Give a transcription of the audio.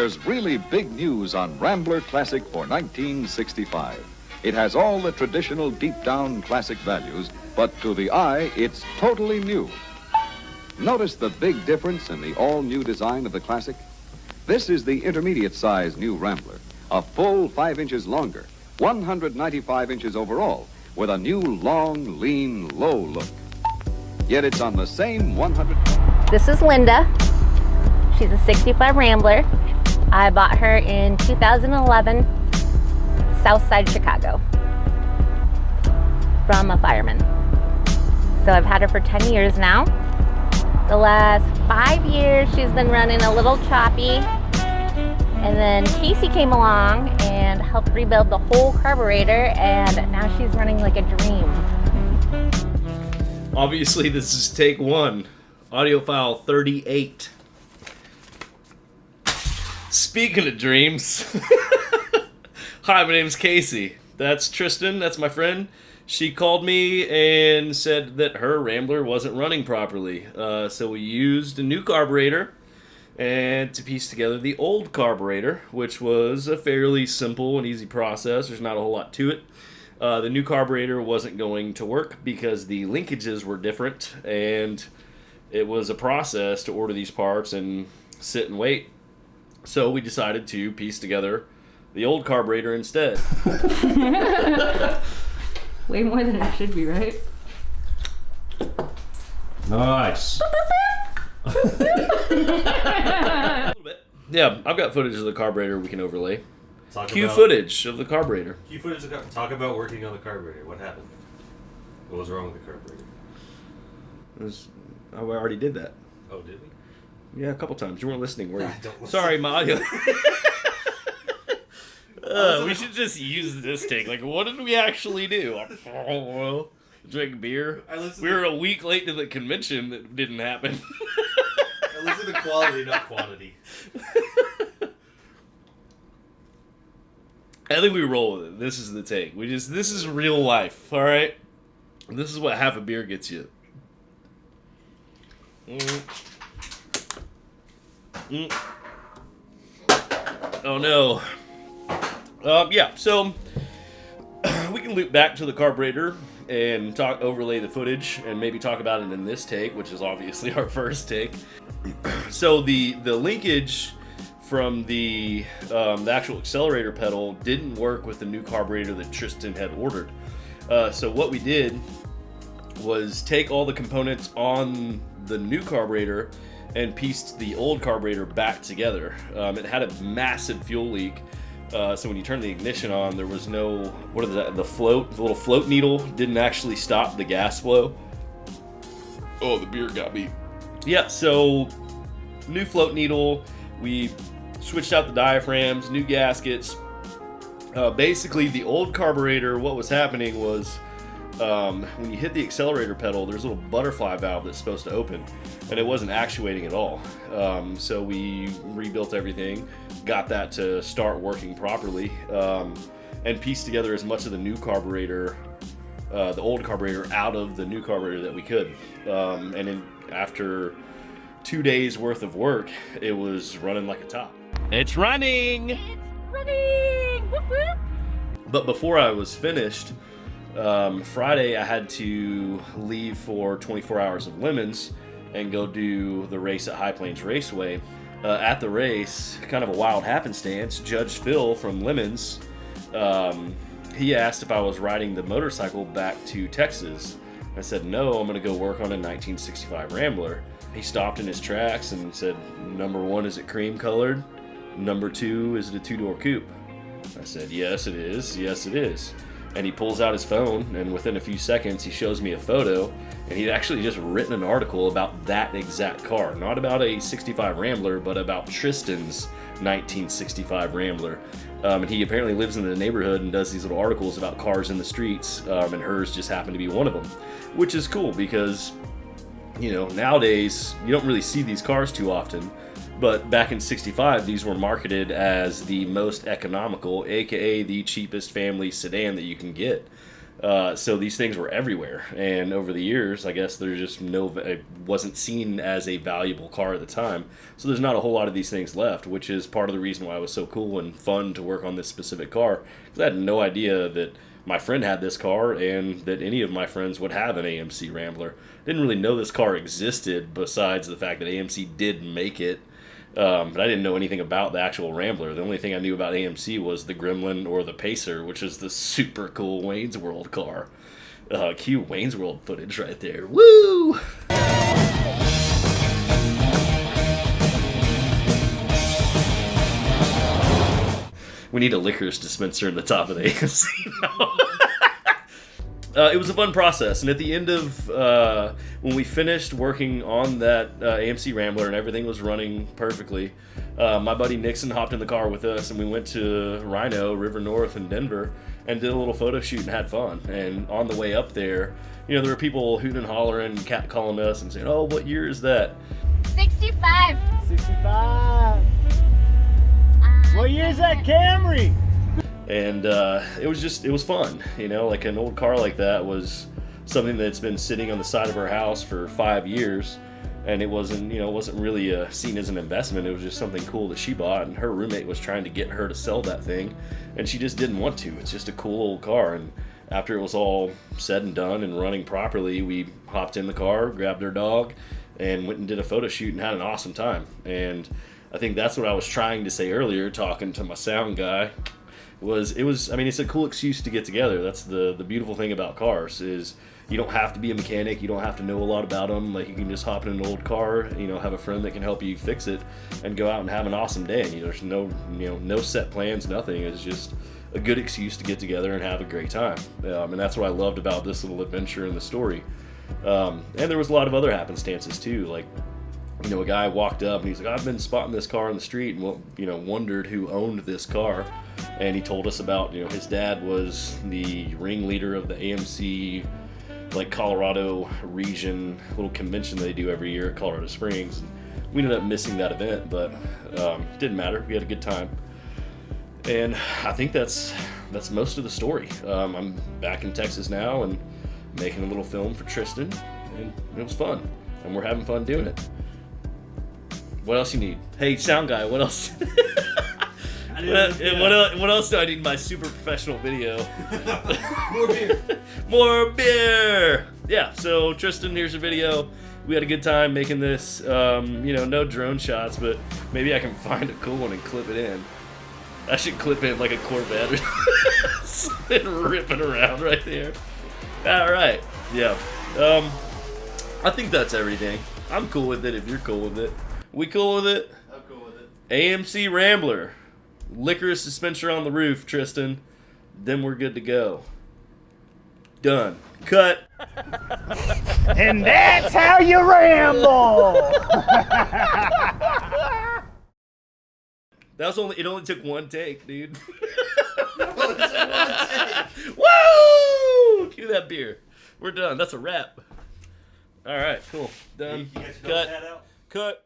There's really big news on Rambler Classic for 1965. It has all the traditional deep-down classic values, but to the eye, it's totally new. Notice the big difference in the all-new design of the Classic? This is the intermediate-size new Rambler, a full 5 inches longer, 195 inches overall, with a new long, lean, low look. Yet it's on the same 100... This is Linda. She's a 65 Rambler. I bought her in 2011, Southside Chicago, from a fireman. So I've had her for 10 years now. The last 5 years she's been running a little choppy, and then Casey came along and helped rebuild the whole carburetor, and now she's running like a dream. Obviously this is take one, audio file 38. Speaking of dreams, hi, my name's Casey. That's Tristan, that's my friend. She called me and said that her Rambler wasn't running properly. So we used a new carburetor and to piece together the old carburetor, which was a fairly simple and easy process. There's not a whole lot to it. The new carburetor wasn't going to work because the linkages were different, and it was a process to order these parts and sit and wait. So we decided to piece together the old carburetor instead. Way more than it should be, right? Nice. A little bit. Yeah, I've got footage of the carburetor we can overlay. Footage of the carburetor. Talk about working on the carburetor. What happened? What was wrong with the carburetor? I already did that. Oh, did we? Yeah, a couple times. You weren't listening, were you? Don't listen. Sorry, my audio. We should just use this take. Like, what did we actually do? Drink beer. We were a week late to the convention that didn't happen. I listen to quality, not quantity. I think we roll with it. This is the take. This is real life, all right? This is what half a beer gets you. Oh no. Yeah, so we can loop back to the carburetor and overlay the footage and maybe talk about it in this take, which is obviously our first take. So the linkage from the actual accelerator pedal didn't work with the new carburetor that Tristan had ordered. So what we did was take all the components on the new carburetor and pieced the old carburetor back together. It had a massive fuel leak, so when you turned the ignition on, there was no, the little float needle didn't actually stop the gas flow. Oh, the beer got me. Yeah, so new float needle, we switched out the diaphragms, new gaskets. Basically, the old carburetor, what was happening was when you hit the accelerator pedal, there's a little butterfly valve that's supposed to open, and it wasn't actuating at all. So we rebuilt everything, got that to start working properly, and pieced together as much of the new carburetor, the old carburetor, out of the new carburetor that we could. After 2 days worth of work, it was running like a top. It's running! It's running! Whoop, whoop. But before I was finished, Friday I had to leave for 24 hours of Lemons and go do the race at High Plains Raceway. At the race, kind of a wild happenstance, Judge Phil from Lemons, he asked if I was riding the motorcycle back to Texas. I said, no, I'm going to go work on a 1965 Rambler. He stopped in his tracks and said, number 1, is it cream colored? Number 2, is it a 2-door coupe? I said, yes, it is. Yes, it is. And he pulls out his phone, and within a few seconds, he shows me a photo, and he'd actually just written an article about that exact car. Not about a 65 Rambler, but about Tristan's 1965 Rambler. And he apparently lives in the neighborhood and does these little articles about cars in the streets, and hers just happened to be one of them, which is cool because, you know, nowadays, you don't really see these cars too often. But back in 65, these were marketed as the most economical, aka the cheapest family sedan that you can get. So these things were everywhere, and over the years, I guess there's just it wasn't seen as a valuable car at the time. So there's not a whole lot of these things left, which is part of the reason why it was so cool and fun to work on this specific car. Because I had no idea that my friend had this car and that any of my friends would have an AMC Rambler. Didn't really know this car existed besides the fact that AMC did make it. But I didn't know anything about the actual Rambler. The only thing I knew about AMC was the Gremlin or the Pacer, which is the super cool Wayne's World car. Cue Wayne's World footage right there. Woo! We need a licorice dispenser in the top of the AMC now. It was a fun process, and at the end of when we finished working on that AMC Rambler and everything was running perfectly, my buddy Nixon hopped in the car with us, and we went to Rhino, River North in Denver, and did a little photo shoot and had fun. And on the way up there, there were people hooting and hollering, catcalling us and saying, "Oh, what year is that?" 65. 65. What year is that Camry? And it was fun, like an old car like that was something that's been sitting on the side of her house for 5 years, and it wasn't really seen as an investment. It was just something cool that she bought, and her roommate was trying to get her to sell that thing, and she just didn't want to. It's just a cool old car, and after it was all said and done and running properly, we hopped in the car, grabbed her dog, and went and did a photo shoot and had an awesome time. And I think that's what I was trying to say earlier, talking to my sound guy. It's a cool excuse to get together. That's the beautiful thing about cars is you don't have to be a mechanic. You don't have to know a lot about them. Like, you can just hop in an old car, have a friend that can help you fix it and go out and have an awesome day. And there's no set plans, nothing. It's just a good excuse to get together and have a great time. And that's what I loved about this little adventure in the story. And there was a lot of other happenstances too. Like, a guy walked up and he's like, "I've been spotting this car on the street," and wondered who owned this car. And he told us about, his dad was the ringleader of the AMC, Colorado region little convention they do every year at Colorado Springs. And we ended up missing that event, but didn't matter. We had a good time. And I think that's most of the story. I'm back in Texas now and making a little film for Tristan, and it was fun. And we're having fun doing it. What else you need? Hey, sound guy, what else? What else do I need in my super professional video? More beer. More beer! Yeah, so Tristan, here's your video. We had a good time making this. No drone shots, but maybe I can find a cool one and clip it in. I should clip in like a Corvette or something, ripping around right there. Alright, yeah. I think that's everything. I'm cool with it if you're cool with it. We cool with it? I'm cool with it. AMC Rambler. Licorice dispenser on the roof, Tristan. Then we're good to go. Done. Cut. And that's how you ramble. It only took one take, dude. Woo! Woo! Cue that beer. We're done. That's a wrap. All right, cool. Done. You got your Cut. notepad out? Cut.